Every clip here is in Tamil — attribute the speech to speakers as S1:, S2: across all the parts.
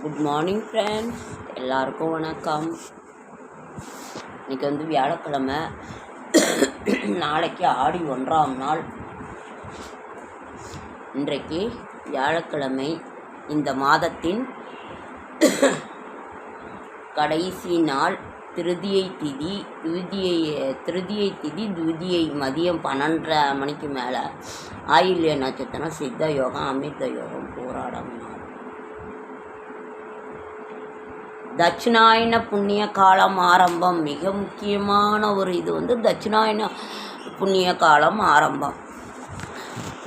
S1: குட் மார்னிங் ஃப்ரெண்ட்ஸ், எல்லாருக்கும் வணக்கம். இன்றைக்கி வந்து வியாழக்கிழமை, நாளைக்கு ஆடி 1ஆம் நாள். இன்றைக்கு வியாழக்கிழமை, இந்த மாதத்தின் கடைசி நாள். திருதியை திதி துதியை மதியம் 12:30 மணிக்கு மேலே ஆயில்ய நட்சத்திரம், சித்த யோகம், அமிர்த யோகம் போராடம் நாள். தட்சிணாயன புண்ணிய காலம் ஆரம்பம். மிக முக்கியமான ஒரு இது வந்து தட்சிணாயன புண்ணிய காலம் ஆரம்பம்.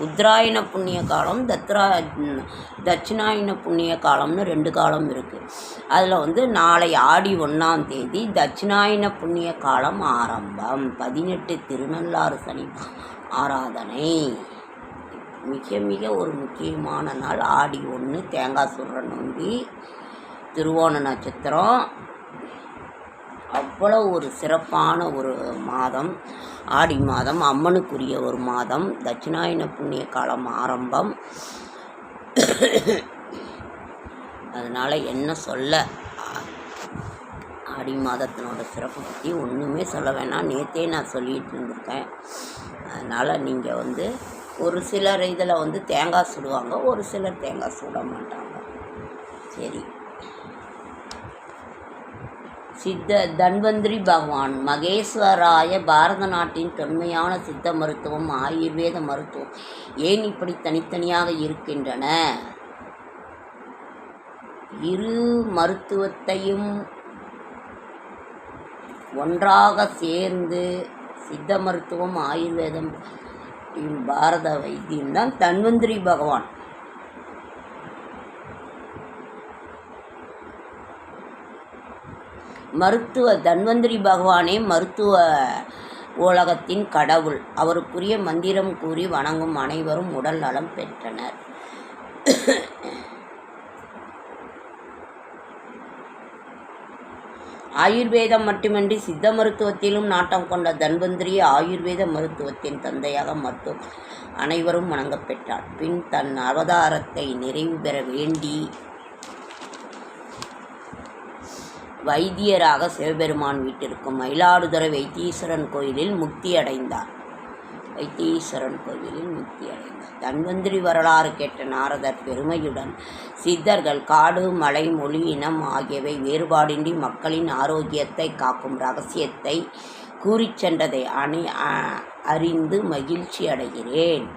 S1: உத்தராயண புண்ணிய காலம், தட்சிணாயன புண்ணிய காலம்னு 2 காலம் இருக்குது. அதில் வந்து நாளை ஆடி 1ஆம் தேதி தட்சிணாயன புண்ணிய காலம் ஆரம்பம். 18 திருநள்ளாறு சனி ஆராதனை. மிக மிக ஒரு முக்கியமான நாள் ஆடி 1. தேங்காய் சுடுற நோம்பி, திருவோண நட்சத்திரம். அவ்வளோ ஒரு சிறப்பான ஒரு மாதம் ஆடி மாதம். அம்மனுக்குரிய ஒரு மாதம். தட்சிணாயன புண்ணிய காலம் ஆரம்பம். அதனால் என்ன சொல்ல, ஆடி மாதத்தினோட சிறப்பு பற்றி ஒன்றுமே சொல்ல வேணாம். நேற்றே நான் சொல்லிகிட்டு இருந்திருக்கேன். அதனால் நீங்கள் வந்து ஒரு சிலர் இதில் வந்து தேங்காய் சுடுவாங்க, ஒரு சிலர் தேங்காய் சுட மாட்டாங்க. சரி, தன்வந்திரி பகவான் மகேஸ்வராய பாரத நாட்டின் தொன்மையான சித்த மருத்துவம், ஆயுர்வேத மருத்துவம் ஏன் இப்படி தனித்தனியாக இருக்கின்றன? இரு மருத்துவத்தையும் ஒன்றாக சேர்ந்து சித்த மருத்துவம், ஆயுர்வேதம், பாரத வைத்தியம் தான் தன்வந்திரி பகவான். தன்வந்திரி பகவானே மருத்துவ உலகத்தின் கடவுள். அவருக்குரிய மந்திரம் கூறி வணங்கும் அனைவரும் உடல் நலம் பெற்றனர். ஆயுர்வேதம் மட்டுமின்றி சித்த மருத்துவத்திலும் நாட்டம் கொண்ட தன்வந்திரி ஆயுர்வேத மருத்துவத்தின் தந்தையாக மருத்துவம் அனைவரும் வணங்கப் பெற்றார். பின் தன் அவதாரத்தை நிறைவு பெற வேண்டி வைத்தியராக சிவபெருமான் வீட்டிற்கும் மயிலாடுதுறை வைத்தீஸ்வரன் கோயிலில் முக்தி அடைந்தார். தன்வந்திரி வரலாறு கேட்ட நாரதர் பெருமையுடன் சித்தர்கள் காடு, மலை, மொழி, இனம் ஆகியவை வேறுபாடின்றி மக்களின் ஆரோக்கியத்தை காக்கும் இரகசியத்தை கூறிச் சென்றதை அறிந்து மகிழ்ச்சி அடைகிறேன்.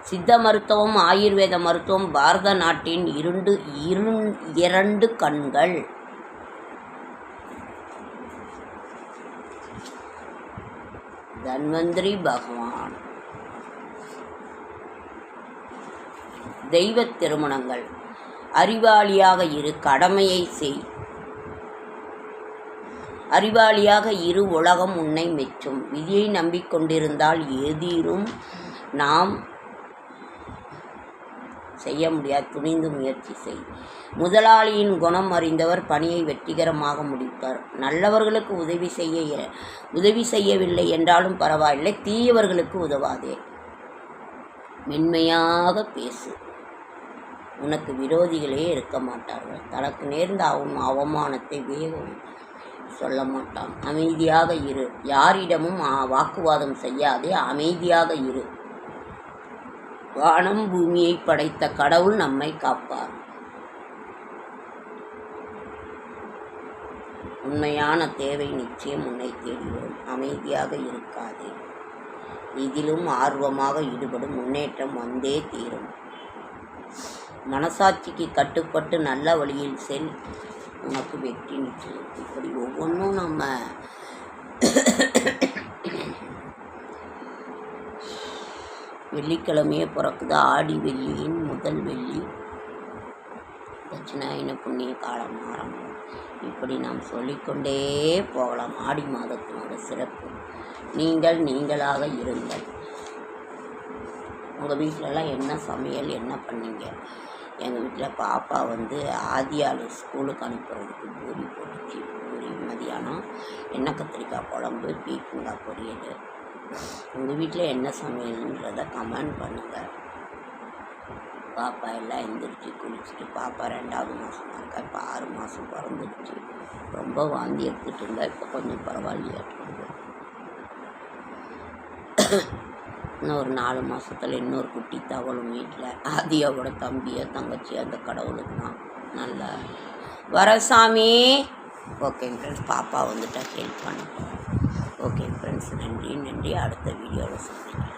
S1: சித்த மருத்துவம், ஆயுர்வேத மருத்துவம் பாரத நாட்டின் இரண்டு கண்கள். தன்வந்திரி பகவான். தெய்வ திருமணங்கள். அறிவாளியாக இரு, கடமையை செய். அறிவாளியாக இரு, உலகம் உன்னை மெச்சும். விதியை நம்பிக்கொண்டிருந்தால் எதிரும் நாம் செய்ய முடியாது. துணிந்து முயற்சி செய். முதலாளியின் குணம் அறிந்தவர் பணியை வெற்றிகரமாக முடிப்பார். நல்லவர்களுக்கு உதவி செய்யவில்லை என்றாலும் பரவாயில்லை, தீயவர்களுக்கு உதவாதே. மென்மையாக பேசு, உனக்கு விரோதிகளே இருக்க மாட்டார்கள். தனக்கு நேர்ந்த அவமானத்தை வேகம் சொல்ல மாட்டான். அமைதியாக இரு, யாரிடமும் வாக்குவாதம் செய்யாதே. அமைதியாக இரு. வானம் பூமியை படைத்த கடவுள் நம்மை காப்பார். உண்மையான தேவை நிச்சயம் உன்னை தேடி வரும். அமைதியாக இருக்காதே. இதிலும் ஆர்வமாக ஈடுபடும், முன்னேற்றம் வந்தே தீரும். மனசாட்சிக்கு கட்டுப்பட்டு நல்ல வழியில் செல், உனக்கு வெற்றி நிச்சயம். இப்படி ஒவ்வொன்றும் நம்ம வெள்ளிக்கிழமையே பிறக்குது. ஆடி வெள்ளியின் முதல் வெள்ளி. தட்சிணாயன புண்ணிய காலம் ஆரம்பம். இப்படி நாம் சொல்லிக்கொண்டே போகலாம். ஆடி மாதத்தினோட சிறப்பு. நீங்களாக இருங்கள். உங்கள் வீட்டிலலாம் என்ன சமையல், என்ன பண்ணீங்க? எங்கள் வீட்டில் பாப்பா வந்து ஆதியால் ஸ்கூலுக்கு அனுப்புறதுக்கு பூரி போட்டுச்சு. பூரி மதியானம் எண்ணெய் கத்திரிக்காய் குழம்பு, பீக்கங்காய் பொரியல். உங்கள் வீட்டில் என்ன சமையல்ன்றதை கமெண்ட் பண்ணுங்கள். பாப்பா எல்லாம் எழுந்திரிச்சு குளிச்சுட்டு பாப்பா 2வது மாதமாக இருக்கா. இப்போ 6 மாதம் பிறந்துடுச்சு. ரொம்ப வாந்தி எடுத்துகிட்டு இருந்தா இப்போ கொஞ்சம் பரவாயில்லையாட்டு. இன்னும் ஒரு 4 மாதத்துல இன்னொரு குட்டி தவளும் வீட்டில். ஆதியாவோட தம்பியோ தங்கச்சியோ அந்த கடவுளுக்கு தான் நல்லா வர சாமி. ஓகே ஃப்ரெண்ட்ஸ், பாப்பா வந்துட்டா ஹெல்ப் பண்ணிட்டோம். ஓகே ஃப்ரெண்ட்ஸ், நன்றி. அடுத்த வீடியோவில் சொல்கிறேன்.